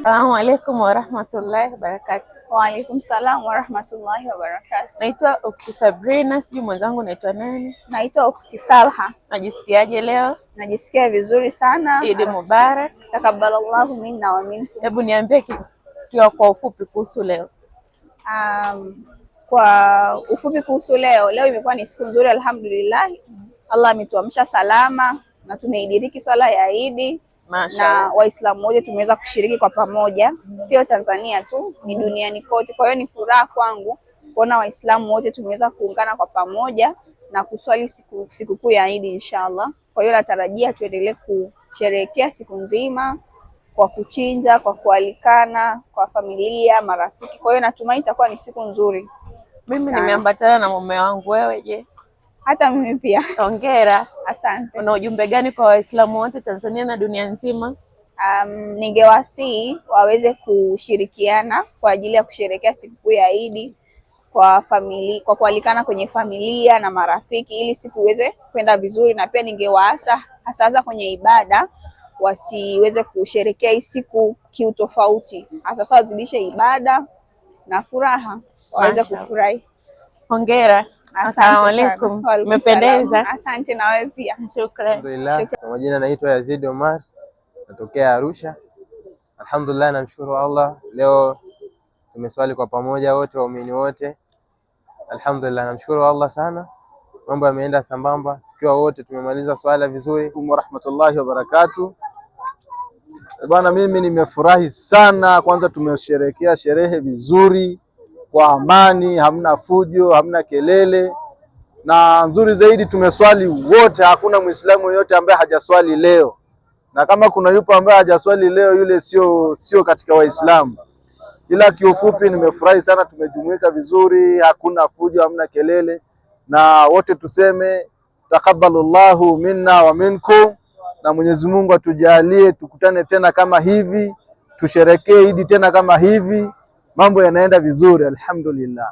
Assalamu alaikum warahmatullahi wabarakatuh. Wa alaikum salam warahmatullahi wabarakatuh. Naitwa Ukhti Sabrina, sijui mwenzangu naitwa nani? Naitwa Ukhti Salha. Najisikiaje leo? Najisikia vizuri sana. Eid Mubarak. Takabbalallahu minna wa minkum. Hebu niambie kwa ufupi kuhusu leo. Kwa ufupi kuhusu leo imekuwa ni siku nzuri alhamdulillah. Allah ametuamsha salama na tumeidiriki swala ya Eid. Na Waislamu wote tumeweza kushiriki kwa pamoja, sio Tanzania tu, ni duniani kote. Kwa hiyo ni furaha kwangu kuona Waislamu wote tumeweza kuungana kwa pamoja na kuswali sikukuu ya Eid inshallah. Kwa hiyo natarajia tuendelee kusherehekea siku nzima kwa kuchinja, kwa kualikana, kwa familia, marafiki. Kwa hiyo natumai itakuwa ni siku nzuri. Mimi nimeambatana na mume wangu, wewe je? Hata mimi pia. Hongera. Asante. Una ujumbe gani kwa Waislamu wote Tanzania na dunia nzima? Ningewasihi waweze kushirikiana kwa ajili ya kusherehekea sikukuu ya Eid kwa kualikana kwenye familia na marafiki ili siku iweze kwenda vizuri, na pia ningewaasa hasa kwenye ibada wasiweze kusherehekea hii siku kiutofauti, hasa wazidishe ibada na furaha waweze kufurahi. Hongera. Assalamu alaikum. Umependeza. Asante na wewe pia. Shukrani. Alhamdulillah. Kwa majina naitwa Yazid Omar, natokea Arusha. Alhamdulillah, namshukuru Allah, leo tumeswali kwa pamoja wote, waumini wote. Alhamdulillah, namshukuru Allah sana, mambo yameenda sambamba, tukiwa wote tumemaliza swala vizuri. Wa rahmatullahi wa barakatuh. Bwana, mimi nimefurahi sana. Kwanza tumesherehekea sherehe vizuri kwa amani, hamna fujo, hamna kelele, na nzuri zaidi tumeswali wote, hakuna Muislamu yote ambaye hajaswali leo, na kama kuna yupo ambaye hajaswali leo yule sio katika Waislamu. Ila kiufupi nimefurahi sana, tumejumuika vizuri, hakuna fujo, hamna kelele, na wote tuseme takabbalallahu minna wa minkum, na Mwenyezi Mungu atujalie tukutane tena kama hivi, tusherekee Eid tena kama hivi, mambo yanaenda vizuri alhamdulillah.